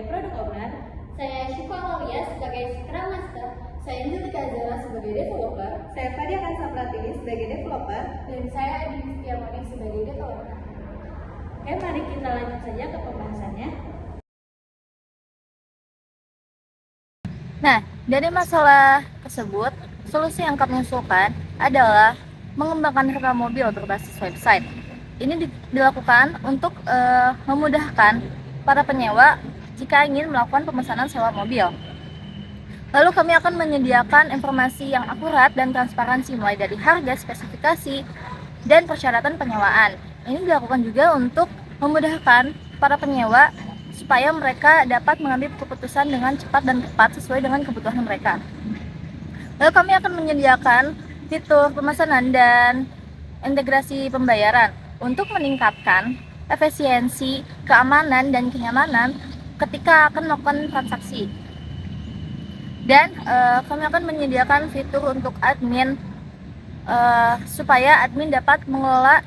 Product Owner, saya Syifa Amalia sebagai Scrum Master, saya Angelika Zara sebagai Developer, Saya Fadia Kansa Pratini sebagai developer. dan saya Adi Setiamoni sebagai Developer. Oke, mari kita lanjut saja ke pembahasannya. Nah, dari masalah tersebut, solusi yang kami usulkan adalah mengembangkan retail mobil berbasis website. Ini dilakukan untuk memudahkan para penyewa jika ingin melakukan pemesanan sewa mobil. Lalu kami akan menyediakan informasi yang akurat dan transparansi mulai dari harga, spesifikasi, dan persyaratan penyewaan. Ini dilakukan juga untuk memudahkan para penyewa supaya mereka dapat mengambil keputusan dengan cepat dan tepat sesuai dengan kebutuhan mereka. Lalu kami akan menyediakan fitur pemesanan dan integrasi pembayaran untuk meningkatkan efisiensi, keamanan, dan kenyamanan ketika akan melakukan transaksi. Dan kami akan menyediakan fitur untuk admin supaya admin dapat mengelola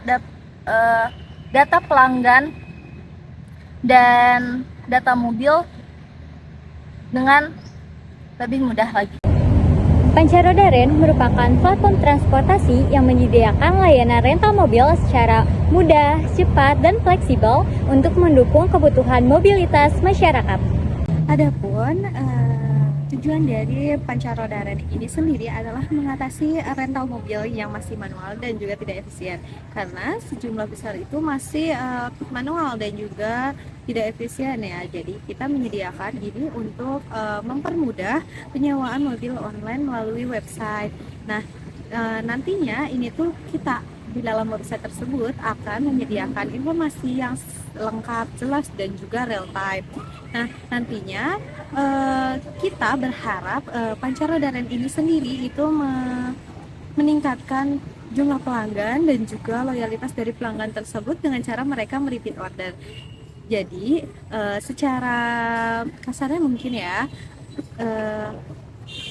data pelanggan dan data mobil dengan lebih mudah lagi. Pancarodaren merupakan platform transportasi yang menyediakan layanan rental mobil secara mudah, cepat, dan fleksibel untuk mendukung kebutuhan mobilitas masyarakat. Adapun tujuan dari Pancarodaren ini sendiri adalah mengatasi rental mobil yang masih manual dan juga tidak efisien, karena sejumlah besar itu masih manual dan juga tidak efisien ya. Jadi kita menyediakan ini untuk mempermudah penyewaan mobil online melalui website. Nah, nantinya ini tuh kita di dalam website tersebut akan menyediakan informasi yang lengkap, jelas, dan juga real time. Nah, nantinya kita berharap Pancarodaren ini sendiri itu meningkatkan jumlah pelanggan dan juga loyalitas dari pelanggan tersebut dengan cara mereka merepeat order. Jadi secara kasarnya mungkin ya,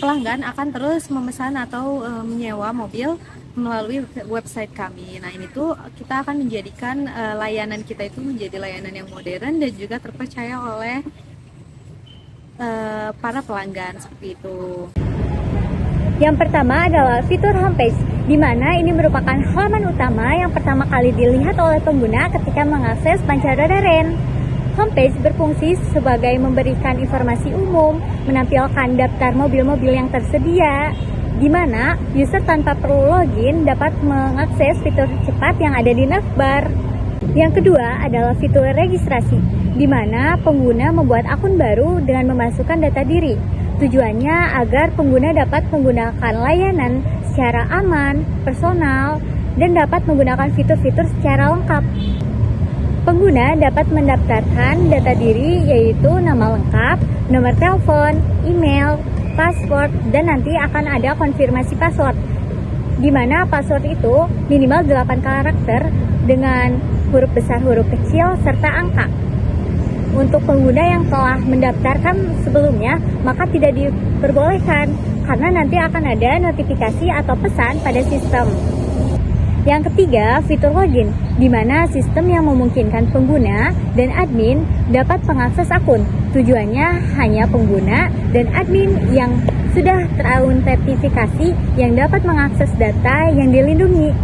pelanggan akan terus memesan atau menyewa mobil melalui website kami. Nah, ini tuh kita akan menjadikan layanan kita itu menjadi layanan yang modern dan juga terpercaya oleh para pelanggan, seperti itu. Yang pertama adalah fitur homepage, di mana ini merupakan halaman utama yang pertama kali dilihat oleh pengguna ketika mengakses Pancarodaren. Homepage berfungsi sebagai memberikan informasi umum, menampilkan daftar mobil-mobil yang tersedia, di mana user tanpa perlu login dapat mengakses fitur cepat yang ada di navbar. Yang kedua adalah fitur registrasi, di mana pengguna membuat akun baru dengan memasukkan data diri. Tujuannya agar pengguna dapat menggunakan layanan secara aman, personal, dan dapat menggunakan fitur-fitur secara lengkap. Pengguna dapat mendaftarkan data diri, yaitu nama lengkap, nomor telepon, email, password, dan nanti akan ada konfirmasi password, di mana password itu minimal 8 karakter dengan huruf besar, huruf kecil, serta angka. Untuk pengguna yang telah mendaftarkan sebelumnya, maka tidak diperbolehkan, karena nanti akan ada notifikasi atau pesan pada sistem. Yang ketiga, fitur login, di mana sistem yang memungkinkan pengguna dan admin dapat mengakses akun. Tujuannya hanya pengguna dan admin yang sudah terautentikasi yang dapat mengakses data yang dilindungi.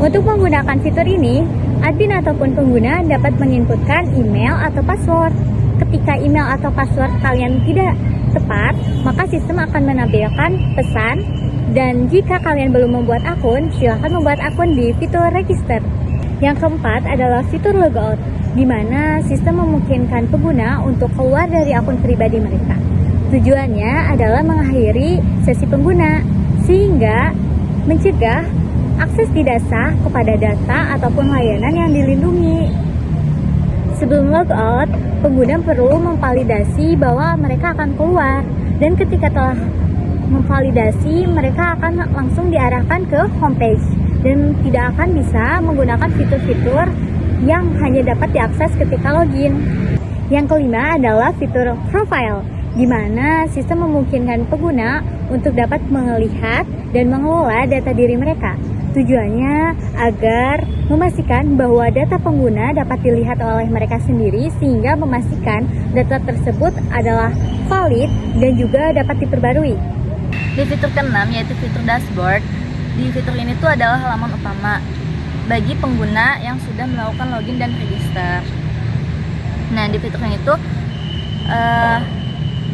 Untuk menggunakan fitur ini, admin ataupun pengguna dapat menginputkan email atau password. Ketika email atau password kalian tidak tepat, maka sistem akan menampilkan pesan. Dan jika kalian belum membuat akun, silahkan membuat akun di fitur register. Yang keempat adalah fitur logout, di mana sistem memungkinkan pengguna untuk keluar dari akun pribadi mereka. Tujuannya adalah mengakhiri sesi pengguna, sehingga mencegah akses tidak sah kepada data ataupun layanan yang dilindungi. Sebelum logout, pengguna perlu memvalidasi bahwa mereka akan keluar, dan ketika telah memvalidasi, mereka akan langsung diarahkan ke homepage dan tidak akan bisa menggunakan fitur-fitur yang hanya dapat diakses ketika login. Yang kelima adalah fitur profile, di mana sistem memungkinkan pengguna untuk dapat melihat dan mengelola data diri mereka. Tujuannya agar memastikan bahwa data pengguna dapat dilihat oleh mereka sendiri sehingga memastikan data tersebut adalah valid dan juga dapat diperbarui. Di fitur ke-6 yaitu fitur dashboard, di fitur ini tuh adalah halaman utama bagi pengguna yang sudah melakukan login dan register. Nah, di fitur yang itu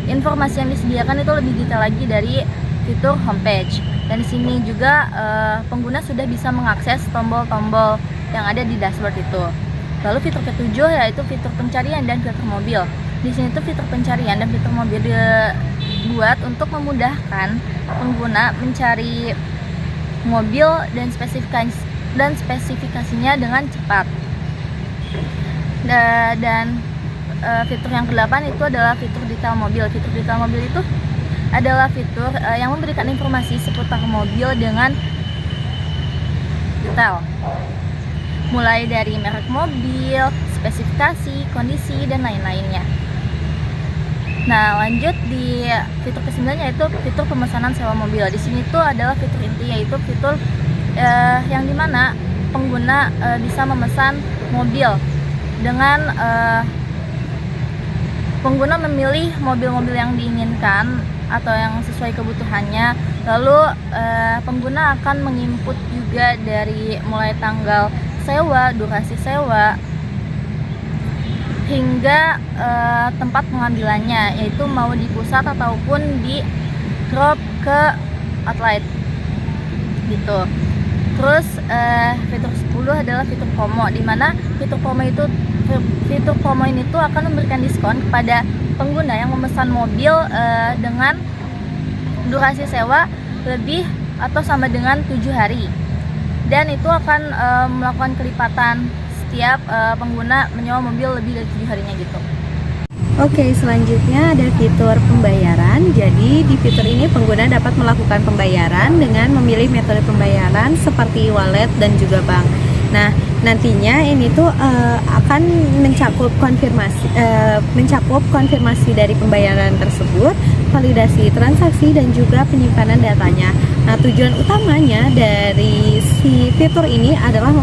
informasi yang disediakan itu lebih detail lagi dari fitur homepage. Dan di sini juga pengguna sudah bisa mengakses tombol-tombol yang ada di dashboard itu. Lalu fitur ke-7 yaitu fitur pencarian dan filter mobil. Di sini tuh fitur pencarian dan filter mobil dibuat untuk memudahkan pengguna mencari mobil dan spesifikasinya dengan cepat. Dan fitur yang ke-8 itu adalah fitur detail mobil. Fitur detail mobil itu adalah fitur yang memberikan informasi seputar mobil dengan detail, mulai dari merek mobil, spesifikasi, kondisi, dan lain-lainnya. Nah, lanjut di fitur ke-9 yaitu fitur pemesanan sewa mobil. Di sini tuh adalah fitur inti, yaitu fitur yang dimana pengguna bisa memesan mobil dengan pengguna memilih mobil-mobil yang diinginkan atau yang sesuai kebutuhannya. Lalu pengguna akan menginput juga dari mulai tanggal sewa, durasi sewa, hingga tempat pengambilannya, yaitu mau di pusat ataupun di drop ke outlet gitu. Terus fitur 10 adalah fitur promo, di mana fitur promo ini tuh akan memberikan diskon kepada pengguna yang memesan mobil dengan durasi sewa lebih atau sama dengan 7 hari. Dan itu akan melakukan kelipatan setiap pengguna menyewa mobil lebih dari 7 harinya gitu. Oke, selanjutnya ada fitur pembayaran. Jadi di fitur ini pengguna dapat melakukan pembayaran dengan memilih metode pembayaran seperti wallet dan juga bank. Nah, nantinya ini tuh akan mencakup konfirmasi dari pembayaran tersebut, validasi transaksi, dan juga penyimpanan datanya. Nah, tujuan utamanya dari si fitur ini adalah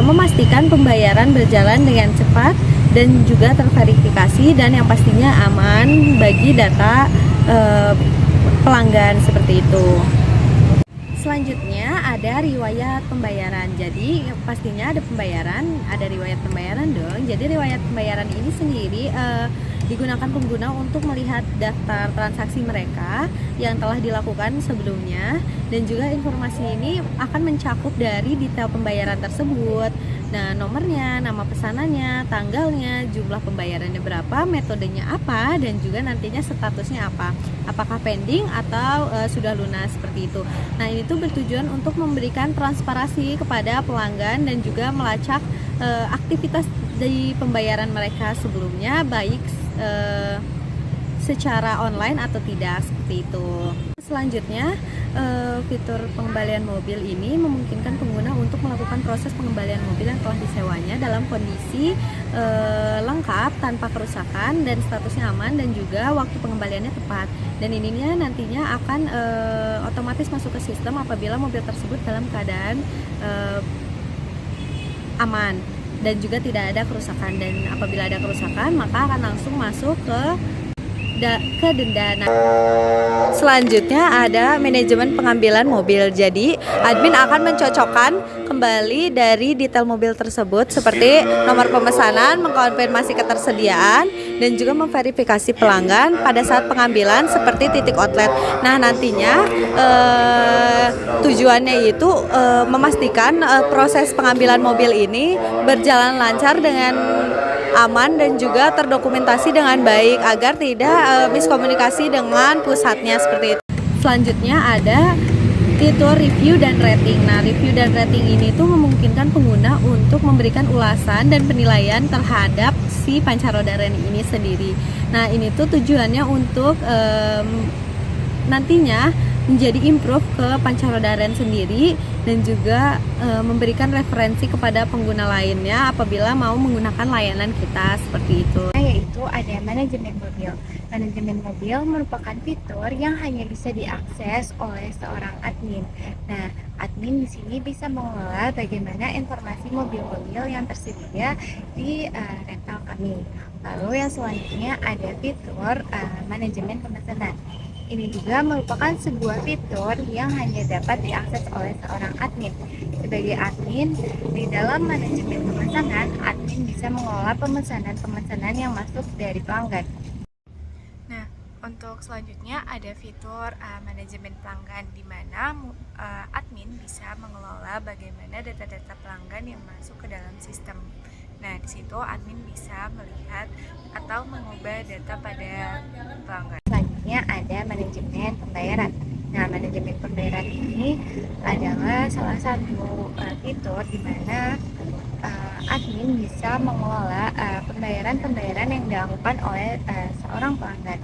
memastikan pembayaran berjalan dengan cepat dan juga terverifikasi, dan yang pastinya aman bagi data pelanggan seperti itu. Selanjutnya ada riwayat pembayaran. Jadi pastinya ada riwayat pembayaran dong. Jadi riwayat pembayaran ini sendiri digunakan pengguna untuk melihat daftar transaksi mereka yang telah dilakukan sebelumnya, dan juga informasi ini akan mencakup dari detail pembayaran tersebut. Nah, nomornya, nama pesanannya, tanggalnya, jumlah pembayarannya berapa, metodenya apa, dan juga nantinya statusnya apa, apakah pending atau sudah lunas, seperti itu. Nah, ini tuh bertujuan untuk memberikan transparansi kepada pelanggan dan juga melacak aktivitas dari pembayaran mereka sebelumnya, baik secara online atau tidak, seperti itu. Selanjutnya, fitur pengembalian mobil ini memungkinkan pengguna untuk melakukan proses pengembalian mobil yang telah disewanya dalam kondisi lengkap, tanpa kerusakan, dan statusnya aman, dan juga waktu pengembaliannya tepat. Dan ininya nantinya akan otomatis masuk ke sistem apabila mobil tersebut dalam keadaan aman dan juga tidak ada kerusakan. Dan apabila ada kerusakan, maka akan langsung masuk ke denda. Selanjutnya ada manajemen pengambilan mobil. Jadi admin akan mencocokkan kembali dari detail mobil tersebut seperti nomor pemesanan, mengkonfirmasi ketersediaan, dan juga memverifikasi pelanggan pada saat pengambilan seperti titik outlet. Nah, nantinya tujuannya itu memastikan proses pengambilan mobil ini berjalan lancar dengan aman dan juga terdokumentasi dengan baik agar tidak miskomunikasi dengan pusatnya, seperti itu. Selanjutnya ada fitur review dan rating. Nah, review dan rating ini tuh memungkinkan pengguna untuk memberikan ulasan dan penilaian terhadap si pancaroda Ren ini sendiri. Nah, ini tuh tujuannya untuk nantinya menjadi improve ke pancaroda Ren sendiri, dan juga memberikan referensi kepada pengguna lainnya apabila mau menggunakan layanan kita, seperti itu. Yaitu ada manajemen mobil. Manajemen mobil merupakan fitur yang hanya bisa diakses oleh seorang admin. Nah, admin di sini bisa mengelola bagaimana informasi mobil-mobil yang tersedia di rental kami. Lalu yang selanjutnya ada fitur manajemen pemesanan. Ini juga merupakan sebuah fitur yang hanya dapat diakses oleh seorang admin. Sebagai admin, di dalam manajemen pemesanan, admin bisa mengelola pemesanan-pemesanan yang masuk dari pelanggan. Nah, untuk selanjutnya ada fitur manajemen pelanggan, di mana admin bisa mengelola bagaimana data-data pelanggan yang masuk ke dalam sistem. Nah, di situ admin bisa melihat atau mengubah data pada pelanggan. Selanjutnya ada manajemen pembayaran. Nah, manajemen pembayaran ini adalah salah satu fitur di mana admin bisa mengelola pembayaran-pembayaran yang dilakukan oleh seorang pelanggan.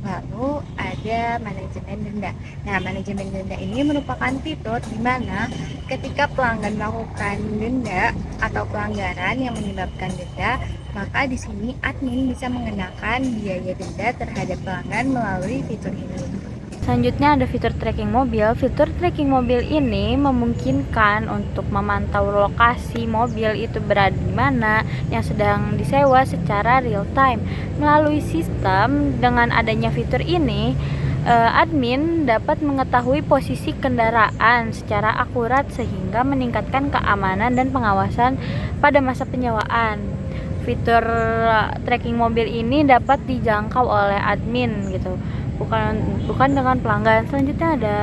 Lalu ada manajemen denda. Nah, manajemen denda ini merupakan fitur di mana ketika pelanggan melakukan denda atau pelanggaran yang menyebabkan denda, maka di sini admin bisa mengenakan biaya denda terhadap pelanggan melalui fitur ini. Selanjutnya ada fitur tracking mobil. Fitur tracking mobil ini memungkinkan untuk memantau lokasi mobil itu berada di mana yang sedang disewa secara real time. Melalui sistem, dengan adanya fitur ini, admin dapat mengetahui posisi kendaraan secara akurat sehingga meningkatkan keamanan dan pengawasan pada masa penyewaan. Fitur tracking mobil ini dapat dijangkau oleh admin gitu. Bukan dengan pelanggan. Selanjutnya ada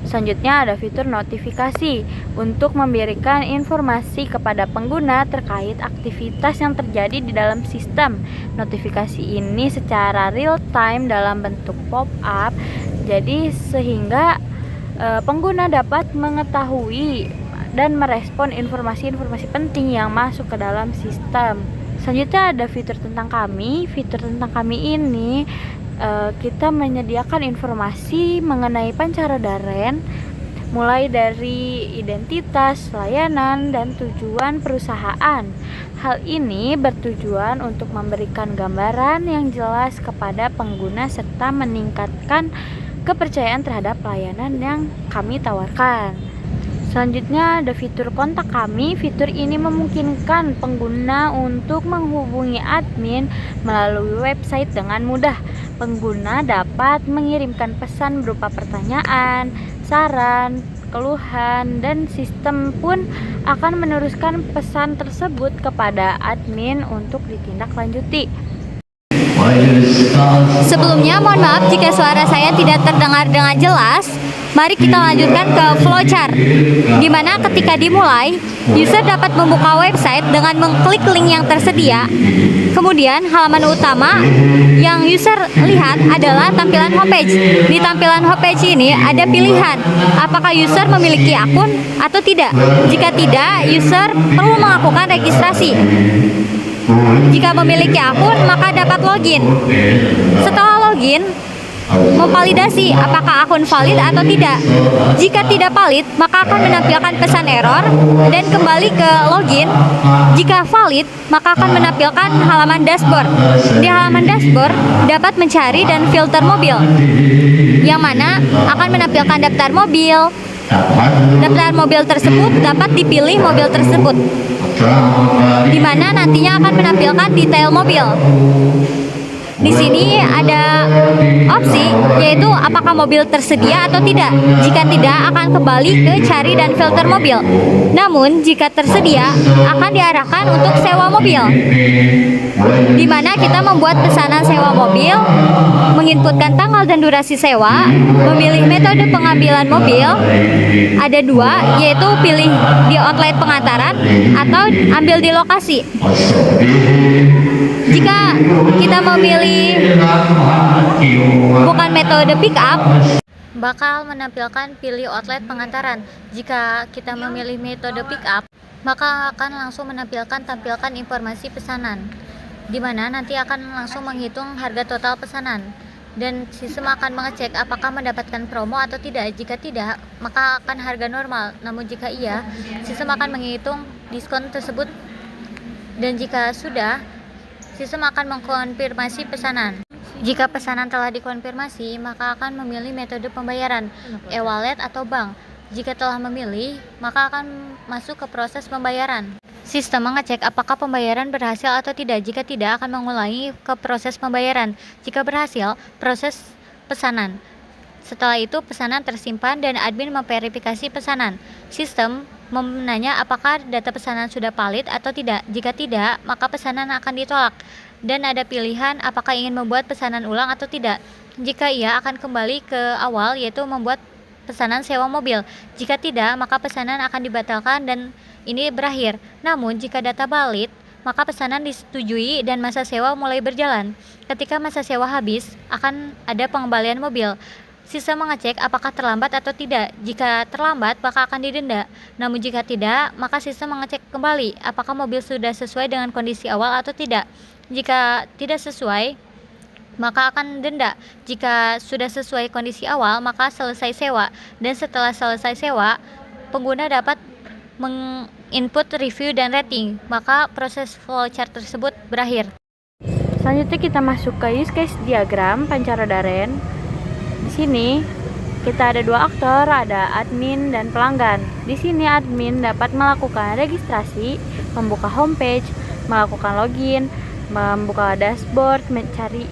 Selanjutnya ada fitur notifikasi untuk memberikan informasi kepada pengguna terkait aktivitas yang terjadi di dalam sistem. Notifikasi ini secara real time dalam bentuk pop-up, jadi sehingga pengguna dapat mengetahui dan merespon informasi-informasi penting yang masuk ke dalam sistem. Selanjutnya ada fitur tentang kami. Fitur tentang kami ini kita menyediakan informasi mengenai Pancara Daren, mulai dari identitas, layanan, dan tujuan perusahaan. Hal ini bertujuan untuk memberikan gambaran yang jelas kepada pengguna serta meningkatkan kepercayaan terhadap pelayanan yang kami tawarkan. Selanjutnya ada fitur kontak kami. Fitur ini memungkinkan pengguna untuk menghubungi admin melalui website dengan mudah. Pengguna dapat mengirimkan pesan berupa pertanyaan, saran, keluhan, dan sistem pun akan meneruskan pesan tersebut kepada admin untuk ditindaklanjuti. Sebelumnya, mohon maaf jika suara saya tidak terdengar dengan jelas. Mari kita lanjutkan ke flowchart, di mana ketika dimulai, user dapat membuka website dengan mengklik link yang tersedia. Kemudian, halaman utama yang user lihat adalah tampilan homepage. Di tampilan homepage ini ada pilihan, apakah user memiliki akun atau tidak. Jika tidak, user perlu melakukan registrasi. Jika memiliki akun, maka dapat login. Setelah login, memvalidasi apakah akun valid atau tidak. Jika tidak valid, maka akan menampilkan pesan error dan kembali ke login. Jika valid, maka akan menampilkan halaman dashboard. Di halaman dashboard dapat mencari dan filter mobil, yang mana akan menampilkan daftar mobil. Daftar mobil tersebut dapat dipilih mobil tersebut, di mana nantinya akan menampilkan detail mobil. Di sini ada opsi, yaitu apakah mobil tersedia atau tidak. Jika tidak, akan kembali ke cari dan filter mobil. Namun, jika tersedia, akan diarahkan untuk sewa mobil, di mana kita membuat pesanan sewa mobil, menginputkan tanggal dan durasi sewa, memilih metode pengambilan mobil. Ada dua, yaitu pilih di outlet pengantaran atau ambil di lokasi. Jika kita memilih bukan metode pick up, Bakal menampilkan pilih outlet pengantaran. Jika kita memilih metode pick up, maka akan langsung tampilkan informasi pesanan, di mana nanti akan langsung menghitung harga total pesanan. Dan sistem akan mengecek apakah mendapatkan promo atau tidak. Jika tidak, maka akan harga normal. Namun jika iya, sistem akan menghitung diskon tersebut. Dan jika sudah, sistem akan mengkonfirmasi pesanan. Jika pesanan telah dikonfirmasi, maka akan memilih metode pembayaran, e-wallet atau bank. Jika telah memilih, maka akan masuk ke proses pembayaran. Sistem mengecek apakah pembayaran berhasil atau tidak. Jika tidak, akan mengulangi ke proses pembayaran. Jika berhasil, proses pesanan. Setelah itu, pesanan tersimpan dan admin memverifikasi pesanan. Sistem menanya apakah data pesanan sudah valid atau tidak. Jika tidak, maka pesanan akan ditolak. Dan ada pilihan apakah ingin membuat pesanan ulang atau tidak. Jika iya, akan kembali ke awal, yaitu membuat pesanan sewa mobil. Jika tidak, maka pesanan akan dibatalkan dan ini berakhir. Namun, jika data valid, maka pesanan disetujui dan masa sewa mulai berjalan. Ketika masa sewa habis, akan ada pengembalian mobil. Sistem mengecek apakah terlambat atau tidak. Jika terlambat, maka akan didenda. Namun jika tidak, maka sistem mengecek kembali apakah mobil sudah sesuai dengan kondisi awal atau tidak. Jika tidak sesuai, maka akan denda. Jika sudah sesuai kondisi awal, maka selesai sewa. Dan setelah selesai sewa, pengguna dapat menginput review dan rating, maka proses flowchart tersebut berakhir. Selanjutnya kita masuk ke use case diagram pancara daren. Di sini kita ada dua aktor, ada admin dan pelanggan. Di sini admin dapat melakukan registrasi, membuka homepage, melakukan login, membuka dashboard, mencari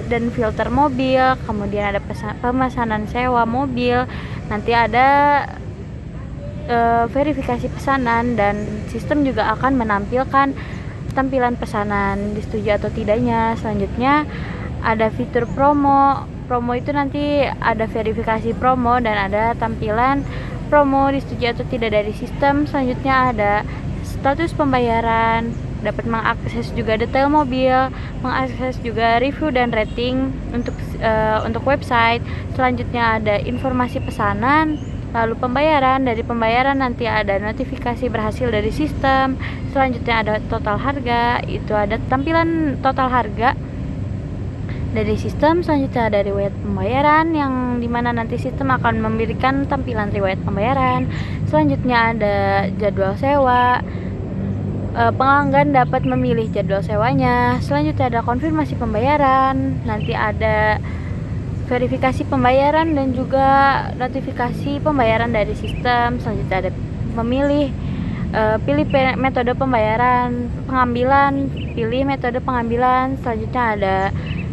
dan filter mobil, kemudian ada pemesanan sewa mobil, nanti ada verifikasi pesanan, dan sistem juga akan menampilkan tampilan pesanan disetujui atau tidaknya. Selanjutnya ada fitur promo itu nanti ada verifikasi promo dan ada tampilan promo disetujui atau tidak dari sistem. Selanjutnya ada status pembayaran, dapat mengakses juga detail mobil, mengakses juga review dan rating untuk website. Selanjutnya ada informasi pesanan, lalu pembayaran. Dari pembayaran nanti ada notifikasi berhasil dari sistem. Selanjutnya ada total harga, itu ada tampilan total harga dari sistem. Selanjutnya ada riwayat pembayaran, yang dimana nanti sistem akan memberikan tampilan riwayat pembayaran. Selanjutnya ada jadwal sewa, pelanggan dapat memilih jadwal sewanya. Selanjutnya ada konfirmasi pembayaran, nanti ada verifikasi pembayaran dan juga notifikasi pembayaran dari sistem. Selanjutnya ada memilih pilih metode pembayaran, pengambilan, pilih metode pengambilan. Selanjutnya ada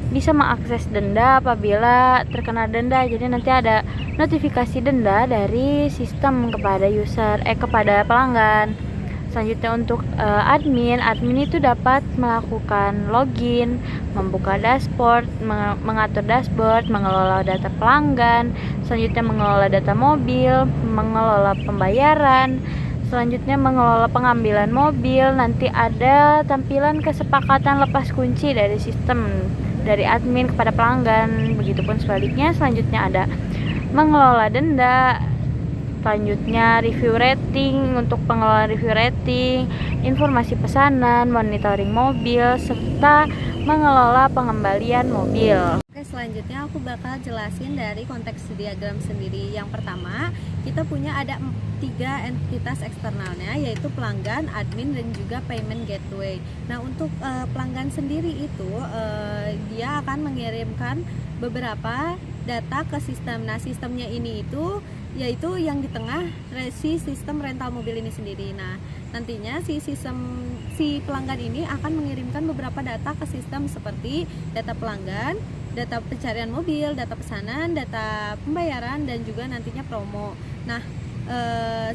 bisa mengakses denda apabila terkena denda, jadi nanti ada notifikasi denda dari sistem kepada kepada pelanggan. Selanjutnya untuk admin itu dapat melakukan login, membuka dashboard, mengatur dashboard, mengelola data pelanggan. Selanjutnya mengelola data mobil, mengelola pembayaran. Selanjutnya mengelola pengambilan mobil. Nanti ada tampilan kesepakatan lepas kunci dari sistem, dari admin kepada pelanggan, begitupun sebaliknya. Selanjutnya ada mengelola denda. Selanjutnya review rating, untuk pengelolaan review rating, informasi pesanan, monitoring mobil, serta mengelola pengembalian mobil. Oke, selanjutnya aku bakal jelasin dari konteks diagram sendiri. Yang pertama, kita punya ada 3 entitas eksternalnya, yaitu pelanggan, admin, dan juga payment gateway. Nah, untuk pelanggan sendiri itu dia akan mengirimkan beberapa data ke sistem. Nah, sistemnya ini itu yaitu yang di tengah si sistem rental mobil ini sendiri. Nah, nantinya si pelanggan ini akan mengirimkan beberapa data ke sistem seperti data pelanggan, data pencarian mobil, data pesanan, data pembayaran, dan juga nantinya promo. Nah,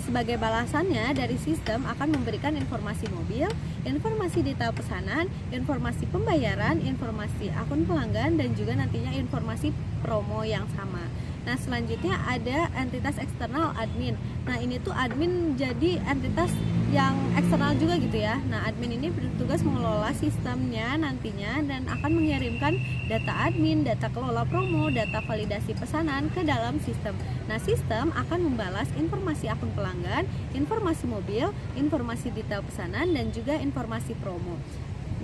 sebagai balasannya dari sistem akan memberikan informasi mobil, informasi detail pesanan, informasi pembayaran, informasi akun pelanggan, dan juga nantinya informasi promo yang sama. Nah, selanjutnya ada entitas eksternal admin. Nah, ini tuh admin jadi entitas yang eksternal juga gitu ya. Nah, admin ini bertugas mengelola sistemnya nantinya dan akan mengirimkan data admin, data kelola promo, data validasi pesanan ke dalam sistem. Nah, sistem akan membalas informasi akun pelanggan, informasi mobil, informasi detail pesanan, dan juga informasi promo.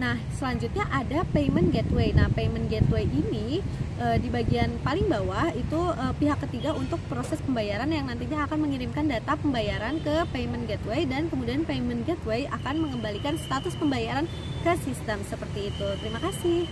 Nah, selanjutnya ada payment gateway. Nah, payment gateway ini di bagian paling bawah itu pihak ketiga untuk proses pembayaran yang nantinya akan mengirimkan data pembayaran ke payment gateway, dan kemudian payment gateway akan mengembalikan status pembayaran ke sistem seperti itu. Terima kasih.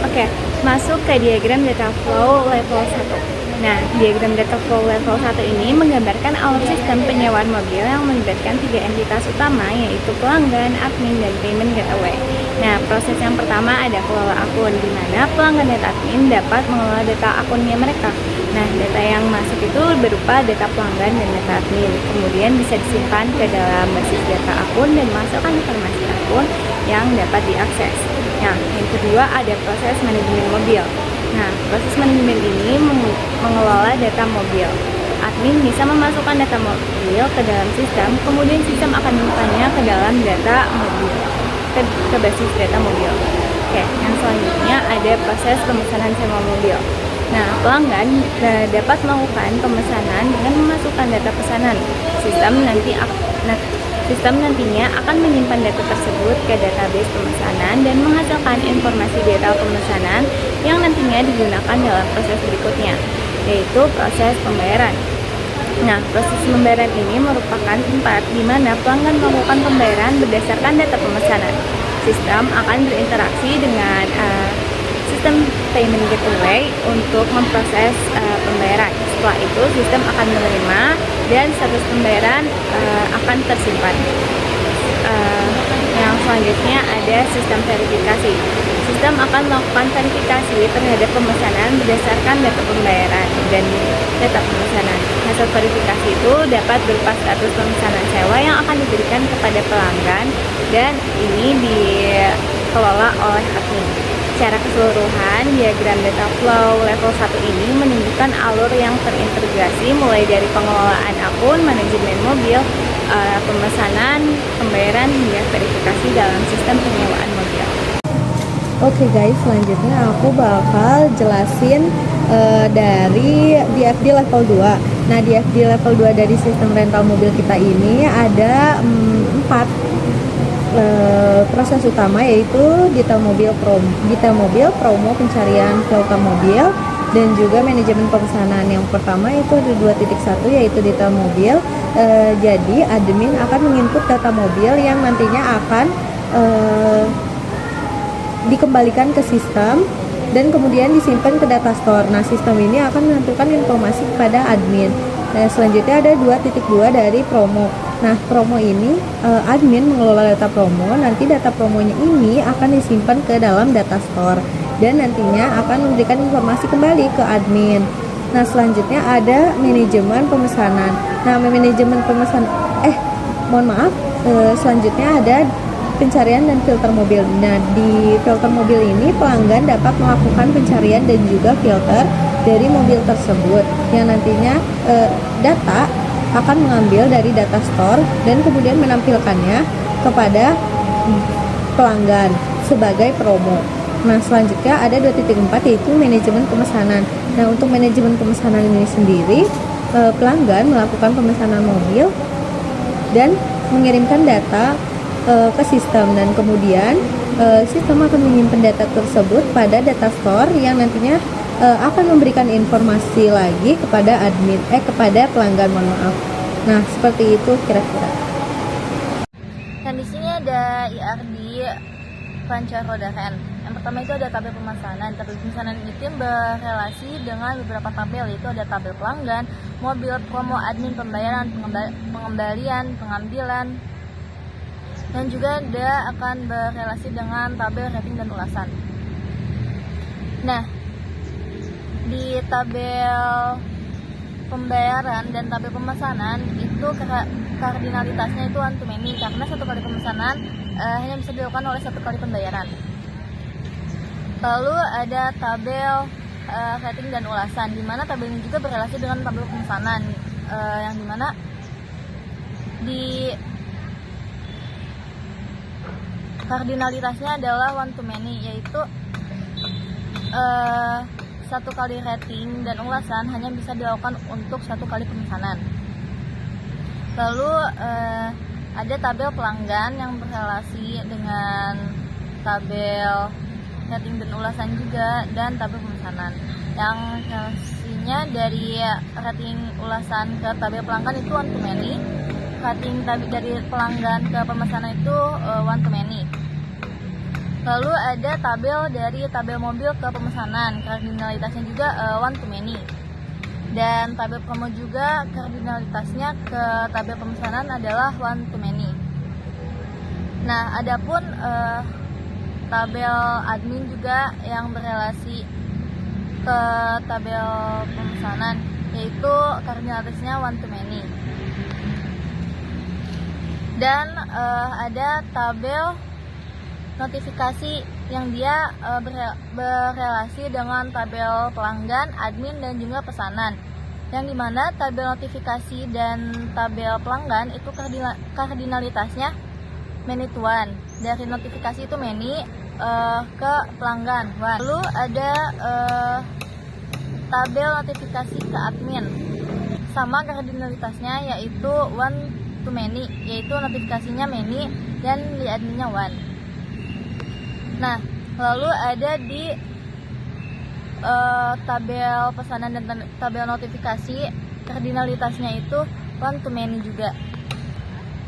Oke, masuk ke diagram data flow level 1. Nah, diagram data flow level 1 ini menggambarkan alur sistem penyewaan mobil yang melibatkan 3 entitas utama, yaitu pelanggan, admin, dan payment gateway. Nah, proses yang pertama ada kelola akun, di mana pelanggan dan admin dapat mengelola data akunnya mereka. Nah, data yang masuk itu berupa data pelanggan dan data admin. Kemudian bisa disimpan ke dalam basis data akun dan masukkan informasi akun yang dapat diakses. Nah, yang kedua ada proses manajemen mobil. Nah, proses manajemen ini mengelola data mobil. Admin bisa memasukkan data mobil ke dalam sistem, kemudian sistem akan menyimpannya ke dalam data mobil, ke basis data mobil. Oke, yang selanjutnya ada proses pemesanan sewa mobil. Nah, pelanggan dapat melakukan pemesanan dengan memasukkan data pesanan. Sistem nantinya akan menyimpan data tersebut ke database pemesanan dan menghasilkan informasi data pemesanan yang nantinya digunakan dalam proses berikutnya, yaitu proses pembayaran. Nah, proses pembayaran ini merupakan tempat di mana pelanggan melakukan pembayaran berdasarkan data pemesanan. Sistem akan berinteraksi dengan sistem payment gateway untuk memproses pembayaran. Setelah itu, sistem akan menerima dan status pembayaran akan tersimpan. Yang selanjutnya ada sistem verifikasi. Sistem akan melakukan verifikasi terhadap pemesanan berdasarkan data pembayaran dan data pemesanan. Hasil verifikasi itu dapat berupa status pemesanan sewa yang akan diberikan kepada pelanggan, dan ini dikelola oleh admin. Secara keseluruhan, diagram data flow level 1 ini menunjukkan alur yang terintegrasi mulai dari pengelolaan akun, manajemen mobil, pemesanan, pembayaran, hingga verifikasi dalam sistem penyewaan mobil. Oke guys, selanjutnya aku bakal jelasin dari DFD level 2. Nah, DFD level 2 dari sistem rental mobil kita ini ada 4 proses utama, yaitu detail mobil, promo, pencarian filter mobil, dan juga manajemen pemesanan. Yang pertama itu ada 2.1, yaitu detail mobil. Jadi admin akan menginput data mobil yang nantinya akan dikembalikan ke sistem dan kemudian disimpan ke data store. Nah, sistem ini akan menentukan informasi kepada admin. Nah, selanjutnya ada 2.2 dari promo. Nah, promo ini admin mengelola data promo. Nanti data promonya ini akan disimpan ke dalam data store dan nantinya akan memberikan informasi kembali ke admin. Nah, selanjutnya ada manajemen pemesanan. Nah, manajemen pemesanan selanjutnya ada pencarian dan filter mobil. Nah, di filter mobil ini pelanggan dapat melakukan pencarian dan juga filter dari mobil tersebut yang nantinya data akan mengambil dari data store dan kemudian menampilkannya kepada pelanggan sebagai promo. Nah, selanjutnya ada 2.4, yaitu manajemen pemesanan. Nah, untuk manajemen pemesanan ini sendiri, pelanggan melakukan pemesanan mobil dan mengirimkan data ke sistem, dan kemudian sistem akan menyimpan data tersebut pada data store yang nantinya akan memberikan informasi lagi kepada kepada pelanggan, Nah, seperti itu kira-kira. Dan di sini ada IRD Pancarodaren. Yang pertama itu ada tabel pemesanan. Tabel pemesanan itu berrelasi dengan beberapa tabel, yaitu ada tabel pelanggan, mobil, promo, admin, pembayaran, pengembalian, pengambilan, dan juga dia akan berrelasi dengan tabel rating dan ulasan. Nah, di tabel pembayaran dan tabel pemesanan itu kardinalitasnya itu one to many, karena satu kali pemesanan hanya bisa dilakukan oleh satu kali pembayaran. Lalu ada tabel rating dan ulasan, di mana tabel ini juga berrelasi dengan tabel pemesanan, yang dimana di kardinalitasnya adalah one to many, yaitu satu kali rating dan ulasan hanya bisa dilakukan untuk satu kali pemesanan. Lalu ada tabel pelanggan yang berrelasi dengan tabel rating dan ulasan juga, dan tabel pemesanan yang relasinya dari rating ulasan ke tabel pelanggan itu one to many, rating dari pelanggan ke pemesanan itu one to many. Lalu ada tabel dari tabel mobil ke pemesanan, kardinalitasnya juga one to many. Dan tabel promo juga kardinalitasnya ke tabel pemesanan adalah one to many. Nah, adapun tabel admin juga yang berelasi ke tabel pemesanan, yaitu kardinalitasnya one to many. Dan ada tabel notifikasi yang dia berelasi dengan tabel pelanggan, admin, dan juga pesanan. Yang dimana tabel notifikasi dan tabel pelanggan itu kardinalitasnya many to one. Dari notifikasi itu many ke pelanggan one. Lalu ada tabel notifikasi ke admin, sama kardinalitasnya yaitu one to many, yaitu notifikasinya many dan di adminnya one. Nah, lalu ada di tabel pesanan dan tabel notifikasi, kardinalitasnya itu one to many juga.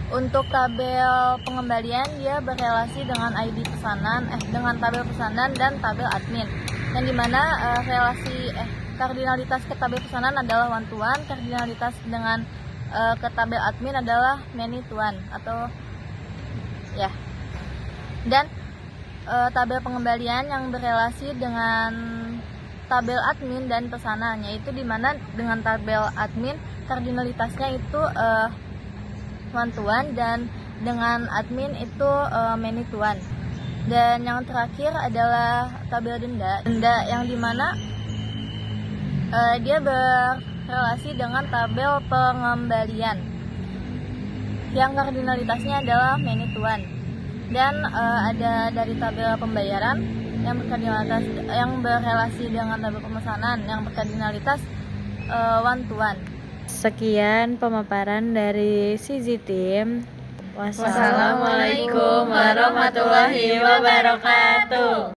Untuk tabel pengembalian dia berelasi dengan ID pesanan, dengan tabel pesanan dan tabel admin. Yang dimana kardinalitas ke tabel pesanan adalah one to one, kardinalitas dengan ke tabel admin adalah many to one atau ya. Dan tabel pengembalian yang berelasi dengan tabel admin dan pesanan, yaitu dimana dengan tabel admin kardinalitasnya itu one to one dan dengan admin itu many to one. Dan yang terakhir adalah tabel denda yang dimana dia berelasi dengan tabel pengembalian yang kardinalitasnya adalah many to one. Dan ada dari tabel pembayaran yang berelasi dengan tabel pemesanan yang berkardinalitas one to one. Sekian pemaparan dari CZ Team. Wassalamualaikum warahmatullahi wabarakatuh.